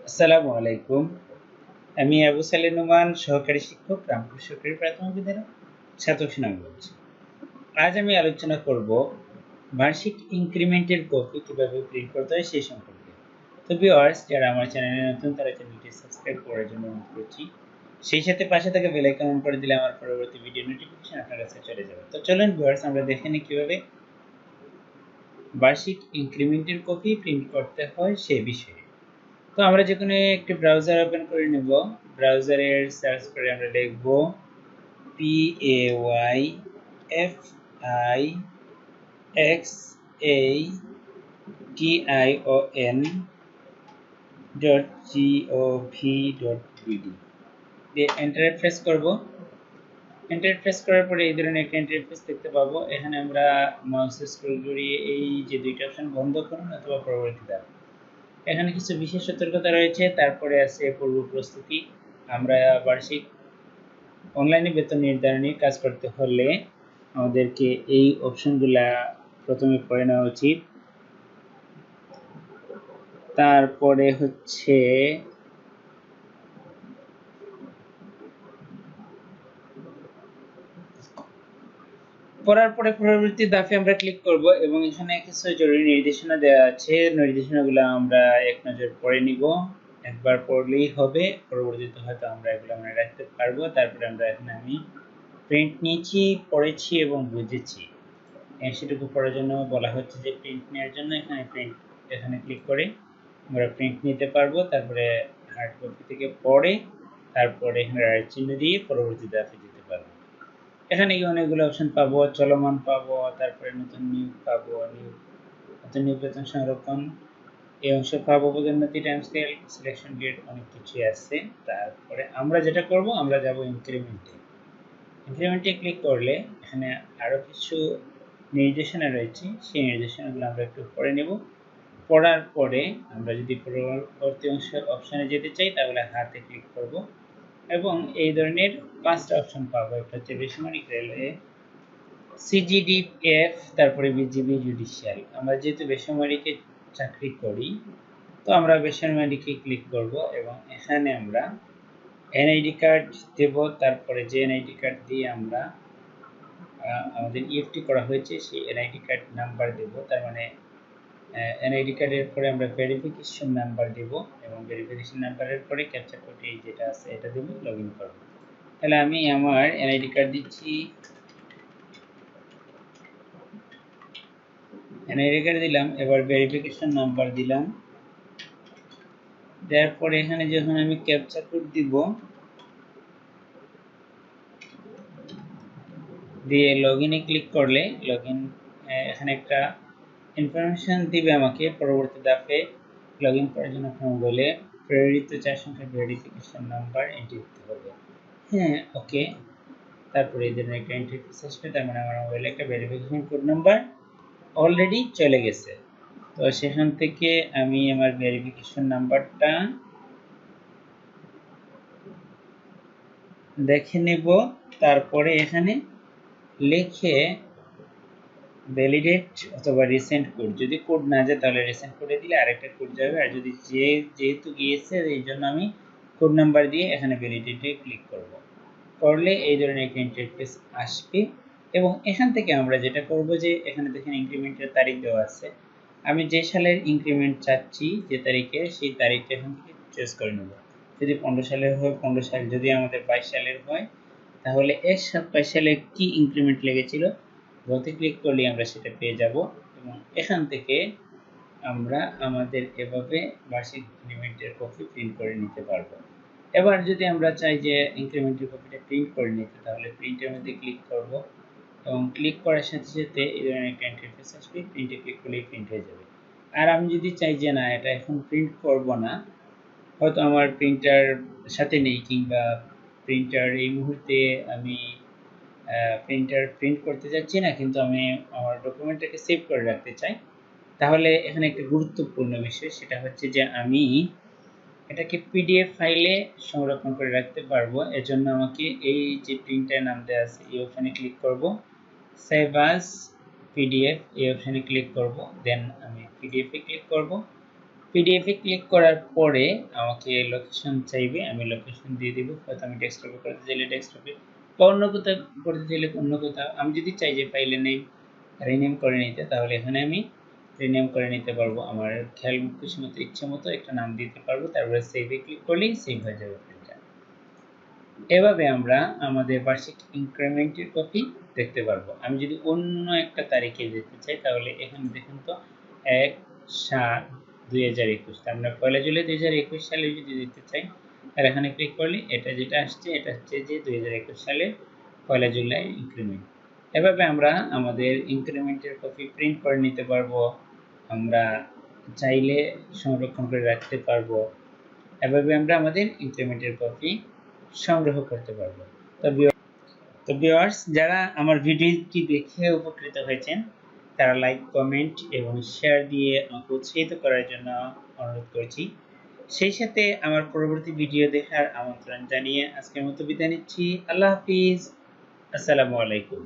আসসালামু আলাইকুম। আমি আবু সালে নুমান, সহকারী শিক্ষক, রামপুর সরকারি প্রাথমিক বিদ্যালয়, ছাতক সুনামগঞ্জ। আজ আমি আলোচনা করব বার্ষিক ইনক্রিমেন্টের কপি কিভাবে প্রিন্ট করতে হয় সেই সম্পর্কে। তো ভিউয়ার্স, যারা আমার চ্যানেলে নতুন তারা চ্যানেলটি সাবস্ক্রাইব করার জন্য অনুরোধ করছি। সেই সাথে পাশে থাকা বেল আইকন অন করে দিলে আমার পরবর্তী ভিডিও নোটিফিকেশন আপনার কাছে চলে যাবে। তো চলুন ভিউয়ার্স, আমরা দেখে নিই কিভাবে বার্ষিক ইনক্রিমেন্টের কপি প্রিন্ট করতে হয় সেই বিষয়ে। তো আমরা যে কোনো একটি ব্রাউজার ওপেন করে নেব। ব্রাউজারের সার্চ করে আমরা লিখব payxation.gov.bd দিয়ে এন্টার প্রেস করব। এন্টার প্রেস করার পরে এই ধরনের একটা ইন্টারফেস দেখতে পাবো। এখানে আমরা মাউস স্ক্রল করিয়ে এই যে দুইটা অপশন বন্ধ করুন অথবা পরবর্তী ধাপ। এখানে কিছু বিশেষ সতর্কতা রয়েছে, তারপরে আছে পূর্ব প্রস্তুতি। আমরা বার্ষিক অনলাইনে বেতন নির্ধারণী কাজ করতে হলে আমাদেরকে এই অপশনগুলা প্রথমে পড়ে নেওয়া উচিত। তারপরে হচ্ছে পড়ার পরে পরবর্তী ধাপে আমরা ক্লিক করব এবং এখানে কিছু জরুরি নির্দেশনা দেওয়া আছে। নির্দেশনাগুলো আমরা এক নজর পড়ে নিব। একবার পড়লেই হবে, পরবর্তীতে হয়তো আমরা এগুলো মনে রাখতে পারবো। তারপরে আমরা এখানে আমি প্রিন্ট নিয়েছি, পড়েছি এবং বুঝেছি, সেটুকু পড়ার জন্য বলা হচ্ছে যে প্রিন্ট নেওয়ার জন্য এখানে ক্লিক করে আমরা প্রিন্ট নিতে পারবো। তারপরে হার্ড কপি থেকে পড়ে তারপরে এখানে রাইট চিহ্ন দিয়ে পরবর্তী ধাপে যেতে পারবো। এখানে অনেকগুলো অপশন পাবো, চলমান পাবো, তারপরে নতুন নিয়োগ পাবো, নতুন নিয়োগ বেতন সংরক্ষণ এই অংশ পাবো, পদোন্নতি, টাইম স্কেল, সিলেকশন ডেট, অনেক কিছুই আছে। তারপরে আমরা যেটা করব, আমরা যাব ইনক্রিমেন্টে। ইনক্রিমেন্টে ক্লিক করলে এখানে আরো কিছু নির্দেশনা রয়েছে, সেই নির্দেশনাগুলো আমরা একটু পড়ে নেব। পড়ার পরে আমরা যদি পরবর্তী অপশনে যেতে চাই তাহলে হাতে ক্লিক করব এবং এই ধরনের পাঁচটা অপশন পাবো। একটা হচ্ছে বেসামরিক রেলওয়ে, সিজিডিএফ, তারপরে বিজিবি, জুডিশিয়াল। আমরা যেহেতু বেসামরিকে চাকরি করি তো আমরা বেসামরিকে ক্লিক করব এবং এখানে আমরা এনআইডি কার্ড দেব। তারপরে যে এনআইডি কার্ড দিয়ে আমরা আমাদের ইএফটি করা হয়েছে সেই এনআইডি কার্ড নাম্বার দেব। তার মানে এনআইডি কার্ডের পরে আমরা ভেরিফিকেশন নাম্বার দেব এবং ভেরিফিকেশন নাম্বারের পরে ক্যাপচা কোড যেটা আছে এটা দেব, লগইন করব। তাহলে আমি আমার এনআইডি কার্ড দিচ্ছি, এনআইডি কার্ড দিলাম, এবার ভেরিফিকেশন নাম্বার দিলাম। দেওয়ার পরে এখানে যখন আমি ক্যাপচা কোড দিব দিয়ে লগইনে ক্লিক করলে এখানে একটা ইনফরমেশন দিবে আমাকে পরবর্তী ধাপে লগইন করার জন্য আপনার মোবাইলে প্রেরিত 4 সংখ্যার ভেরিফিকেশন নাম্বার এন্ট্রি করতে হবে। হ্যাঁ, ওকে। তারপরে এই ধরনের একটা ইন্টারফেস আসবে, তার মানে আমার মোবাইলে একটা ভেরিফিকেশন কোড নাম্বার অলরেডি চলে গেছে। তো সেখান থেকে আমি আমার ভেরিফিকেশন নাম্বারটা দেখে নেব। তারপরে এখানে লিখে ভ্যালিডেট অথবা রিসেন্ট কোড, যদি কোড না যায় তাহলে রিসেন্ট কোডে দিলে আরেকটা কোড যাবে, আর যদি যেহেতু গিয়েছে এই জন্য আমি কোড নাম্বার দিয়ে এখানে ভ্যালিডেটে ক্লিক করব। করলে এই ধরনের একটা ইন্টারফেস আসবে এবং এখান থেকে আমরা যেটা করব যে এখানে দেখেন ইনক্রিমেন্টের তারিখ দেওয়া আছে। আমি যে সালের ইনক্রিমেন্ট চাচ্ছি, যে তারিখে, সেই তারিখটা এখান থেকে চয়েস করে নেব। যদি 15 সালের হয় 15 সাল, যদি আমাদের 22 সালের হয় তাহলে 1/7 সালে কি ইনক্রিমেন্ট লেগেছিল বলতে ক্লিক করলে আমরা সেটা পেয়ে যাব এবং এখান থেকে আমরা আমাদের এভাবে বার্ষিক ইনক্রিমেন্টের কপি প্রিন্ট করে নিতে পারবো। এবার যদি আমরা চাই যে ইনক্রিমেন্টের কপিটা প্রিন্ট করে নিতে, তাহলে প্রিন্টের মধ্যে ক্লিক করব এবং ক্লিক করার সাথে সাথে এই ধরনের একটা ইন্টারফেস আসবে, প্রিন্টে ক্লিক করলেই প্রিন্ট হয়ে যাবে। আর আমি যদি চাই যে না, এটা এখন প্রিন্ট করব না, হয়তো আমার প্রিন্টার সাথে নেই কিংবা প্রিন্টার এই মুহূর্তে আমি প্রিন্ট করতে যাচ্ছি না, কিন্তু আমি আমার ডকুমেন্টটাকে সেভ করে রাখতে চাই, তাহলে এখানে একটা গুরুত্বপূর্ণ বিষয়, সেটা হচ্ছে যে আমি এটাকে পিডিএফ ফাইলে সংরক্ষণ করে রাখতে পারবো। এজন্য আমাকে এই যে প্রিন্টার নাম দেওয়া আছে এই অপশনে ক্লিক করব, সেভ অ্যাজ পিডিএফ এই অপশনে ক্লিক করব, দেন আমি পিডিএফ এ ক্লিক করব পিডিএফ এ ক্লিক করার পরে আমাকে লোকেশন চাইবে, আমি লোকেশন দিয়ে দিব। হয়তো আমি ডেস্কটপে করতে চাইলে ডেস্কটপে, বা অন্য কোথাও করতে চাইলে অন্য কোথাও। আমি যদি চাই যে ফাইলে নেম রিনেম করে নিতে, তাহলে এখানে আমি রিনেম করে নিতে পারবো। আমার খেয়াল খুশি মতো ইচ্ছে মতো একটা নাম দিতে পারবো, তারপরে সেভে ক্লিক করলেই সেভ হয়ে যাবে ফাইলটা। এভাবে আমরা আমাদের বার্ষিক ইনক্রিমেন্টের কপি দেখতে পারবো। আমি যদি অন্য একটা তারিখে যেতে চাই, তাহলে এখানে দেখুন তো 1/7/2021, তার মানে 1 জুলাই 2021 সালে যদি দিতে চাই, আর এখানে ক্লিক করলে এটা যেটা আসছে, এটা হচ্ছে যে 2021 সালে 1 জুলাই ইনক্রিমেন্ট। এভাবে আমরা আমাদের ইনক্রিমেন্টের কপি প্রিন্ট করে নিতে পারবো, আমরা চাইলে সংরক্ষণ করে রাখতে পারবো। এভাবে আমরা আমাদের ইনক্রিমেন্টের কপি সংগ্রহ করতে পারবো। তো ভিউয়ার্স, যারা আমার ভিডিওটি দেখে উপকৃত হয়েছেন, তারা লাইক, কমেন্ট এবং শেয়ার দিয়ে আমাকে উৎসাহিত করার জন্য অনুরোধ করছি। সেই সাথে আমার পরবর্তী ভিডিও দেখার আমন্ত্রণ জানিয়ে আজকের মতো বিদায় নিচ্ছি। আল্লাহ হাফিজ। আসসালামু আলাইকুম।